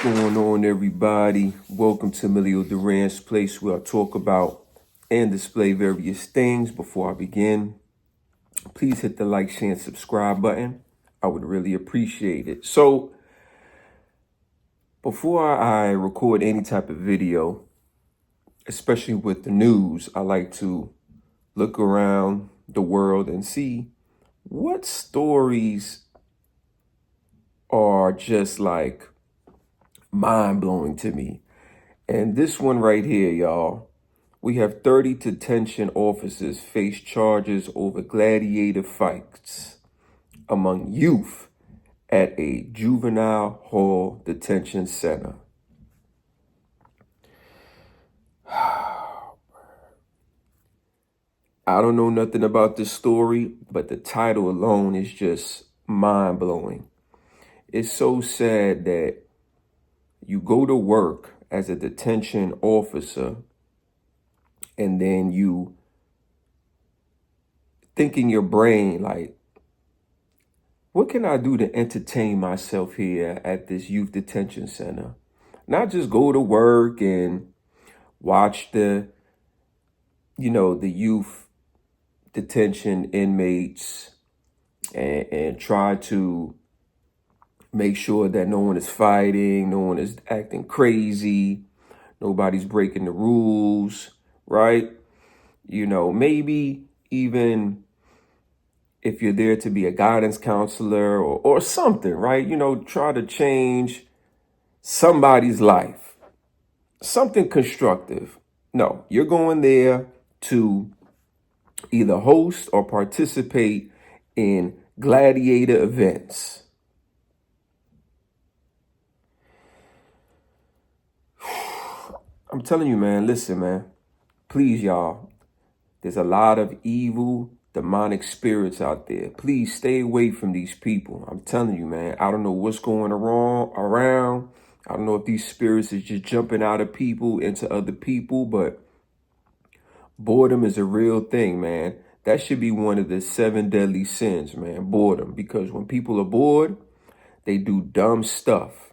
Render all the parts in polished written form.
Going on, everybody? Welcome to Emilio Duran's place, where I talk about and display various things. Before I begin, please hit the like, share, and subscribe button. I would really appreciate it. So before I record any type of video, especially with the news, I like to look around the world and see what stories are just like mind-blowing to me. And this one right here, y'all, we have 30 detention officers face charges over gladiator fights among youth at a juvenile hall detention center. I don't know nothing about this story, but the title alone is just mind-blowing. It's so sad that you go to work as a detention officer and then you think in your brain, like, what can I do to entertain myself here at this youth detention center? Not just go to work and watch the youth detention inmates and try to make sure that no one is fighting, no one is acting crazy, nobody's breaking the rules, right? Maybe even if you're there to be a guidance counselor or something, right? Try to change somebody's life, something constructive. No, you're going there to either host or participate in gladiator events. I'm telling you, man, listen, man, please, y'all, there's a lot of evil, demonic spirits out there. Please stay away from these people. I'm telling you, man, I don't know what's going around. I don't know if these spirits is just jumping out of people into other people, but boredom is a real thing, man. That should be one of the 7 deadly sins, man, boredom. Because when people are bored, they do dumb stuff.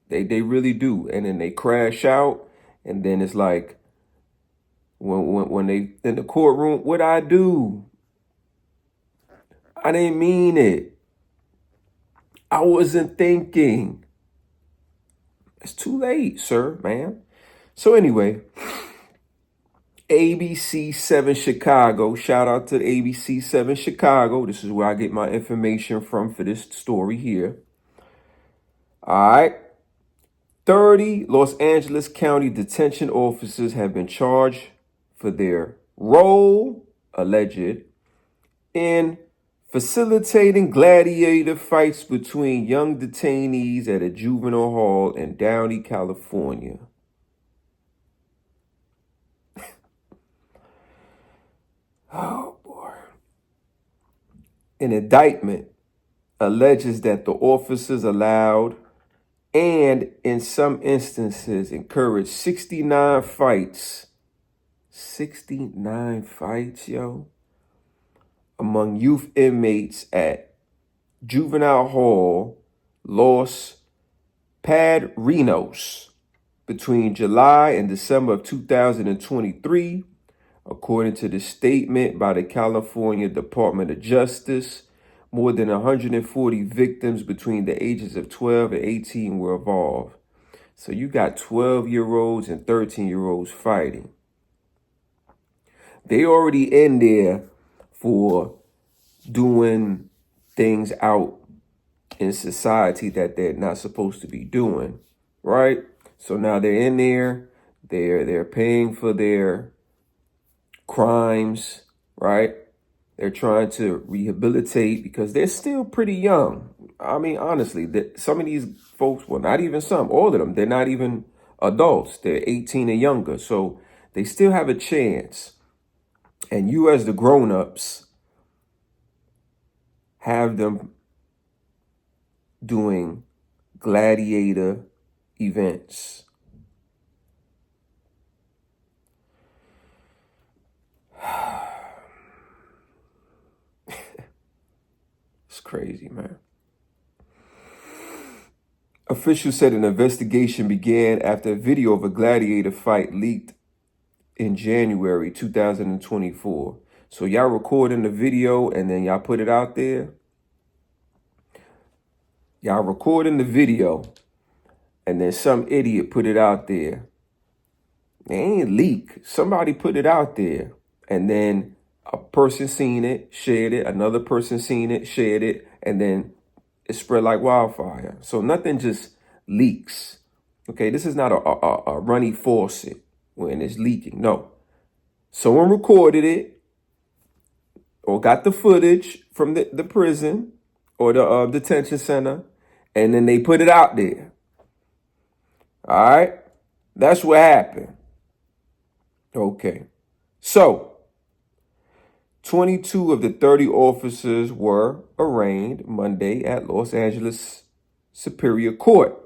They really do. And then they crash out. And then it's like, when they in the courtroom, what'd I do? I didn't mean it. I wasn't thinking. It's too late, sir, man. So anyway, ABC 7 Chicago. Shout out to ABC 7 Chicago. This is where I get my information from for this story here. All right. 30 Los Angeles County detention officers have been charged for their role, alleged, in facilitating gladiator fights between young detainees at a juvenile hall in Downey, California. Oh, boy. An indictment alleges that the officers allowed and in some instances encouraged 69 fights. 69 fights, yo, among youth inmates at Juvenile Hall, Los Padrinos, between July and December of 2023, according to the statement by the California Department of Justice. More than 140 victims between the ages of 12 and 18 were involved. So you got 12-year-olds and 13-year-olds fighting. They already in there for doing things out in society that they're not supposed to be doing, right? So now they're in there, they're paying for their crimes, right? They're trying to rehabilitate because they're still pretty young. I mean, honestly, some of these folks, well, not even some, all of them, they're not even adults. They're 18 and younger. So they still have a chance. And you as the grown-ups have them doing gladiator events. It's crazy, man. A Officials said an investigation began after a video of a Gladiator fight leaked in January 2024. So y'all recording the video and then y'all put it out there. Y'all recording the video and then some idiot put it out there. It ain't leak. Somebody put it out there. And then a person seen it, shared it. Another person seen it, shared it. And then it spread like wildfire. So nothing just leaks. Okay, this is not a runny faucet when it's leaking. No. Someone recorded it or got the footage from the prison or the detention center, and then they put it out there. All right? That's what happened. Okay. So, 22 of the 30 officers were arraigned Monday at Los Angeles Superior Court.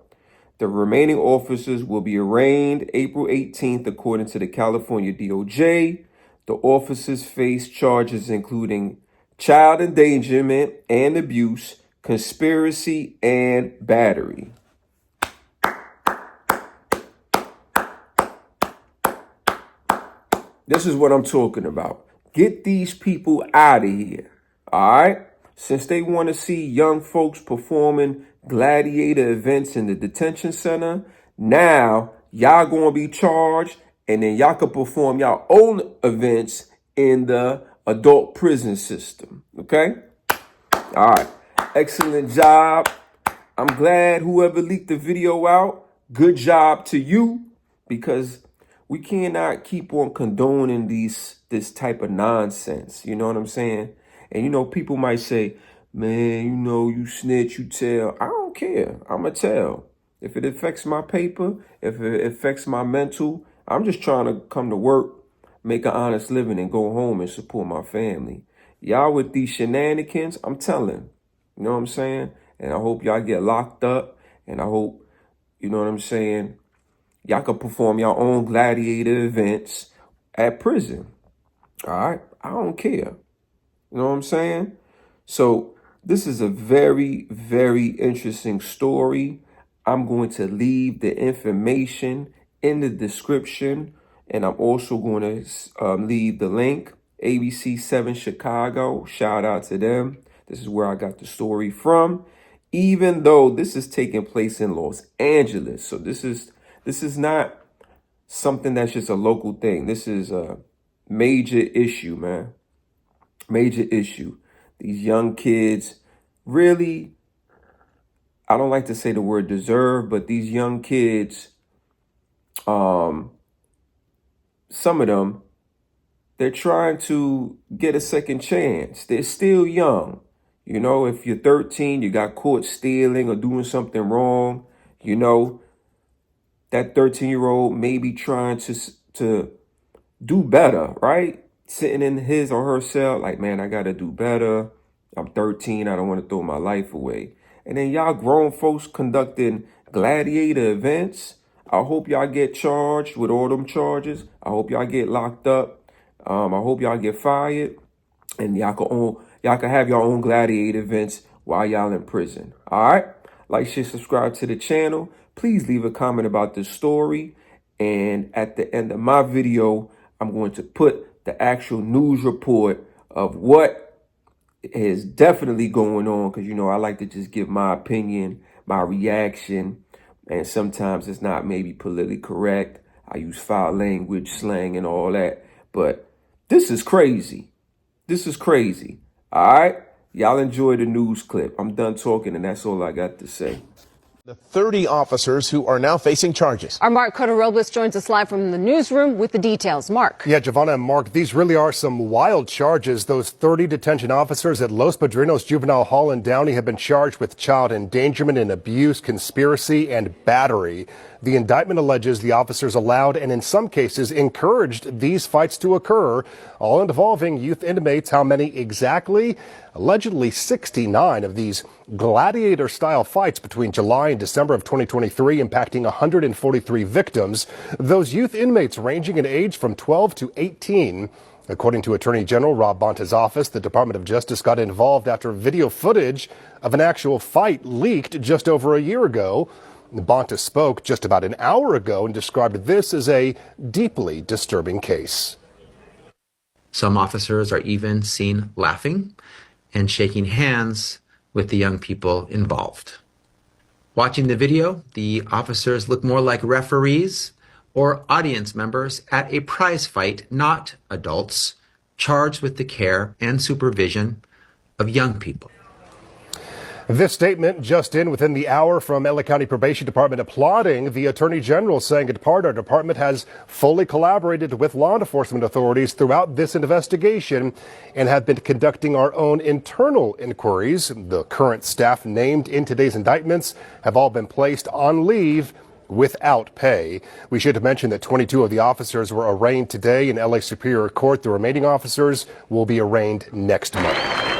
The remaining officers will be arraigned April 18th, according to the California DOJ. The officers face charges including child endangerment and abuse, conspiracy, and battery. This is what I'm talking about. Get these people out of here, all right? Since they want to see young folks performing gladiator events in the detention center, now y'all going to be charged, and then y'all can perform y'all own events in the adult prison system, okay? All right, excellent job. I'm glad whoever leaked the video out, good job to you, because we cannot keep on condoning this type of nonsense. You know what I'm saying? And, you know, people might say, man, you know, you snitch, you tell. I don't care. I'm going to tell. If it affects my paper, if it affects my mental, I'm just trying to come to work, make an honest living, and go home and support my family. Y'all with these shenanigans, I'm telling. You know what I'm saying? And I hope y'all get locked up. And I hope, you know what I'm saying, y'all can perform your own gladiator events at prison. All right? I don't care. You know what I'm saying? So this is a very, very interesting story. I'm going to leave the information in the description. And I'm also going to leave the link. ABC 7 Chicago. Shout out to them. This is where I got the story from. Even though this is taking place in Los Angeles. So this is not something that's just a local thing. This is a major issue, man. Major issue. These young kids really, I don't like to say the word deserve, but these young kids, some of them, they're trying to get a second chance. They're still young. You know, if you're 13, you got caught stealing or doing something wrong, you know, that 13-year-old may be trying to do better, right? Sitting in his or her cell, like, man, I got to do better. I'm 13. I don't want to throw my life away. And then y'all grown folks conducting gladiator events. I hope y'all get charged with all them charges. I hope y'all get locked up. I hope y'all get fired. And y'all can have your own gladiator events while y'all in prison. All right? Like, share, subscribe to the channel. Please leave a comment about this story. And at the end of my video, I'm going to put the actual news report of what is definitely going on. Because, you know, I like to just give my opinion, my reaction. And sometimes it's not maybe politically correct. I use foul language, slang, and all that. But this is crazy. This is crazy. All right? Y'all enjoy the news clip. I'm done talking, and that's all I got to say. The 30 officers who are now facing charges. Our Mark Cotto-Robles joins us live from the newsroom with the details. Mark. Yeah, Giovanna and Mark, these really are some wild charges. Those 30 detention officers at Los Padrinos Juvenile Hall in Downey have been charged with child endangerment and abuse, conspiracy, and battery. The indictment alleges the officers allowed and in some cases encouraged these fights to occur, all involving youth inmates. How many exactly? Allegedly 69 of these gladiator-style fights between July and December of 2023, impacting 143 victims. Those youth inmates ranging in age from 12 to 18. According to Attorney General Rob Bonta's office, the Department of Justice got involved after video footage of an actual fight leaked just over a year ago. Bonta spoke just about an hour ago and described this as a deeply disturbing case. Some officers are even seen laughing and shaking hands with the young people involved. Watching the video, the officers look more like referees or audience members at a prize fight, not adults charged with the care and supervision of young people. This statement just in within the hour from LA County Probation Department applauding the Attorney General, saying in part our department has fully collaborated with law enforcement authorities throughout this investigation and have been conducting our own internal inquiries. The current staff named in today's indictments have all been placed on leave without pay. We should mention that 22 of the officers were arraigned today in LA Superior Court. The remaining officers will be arraigned next month.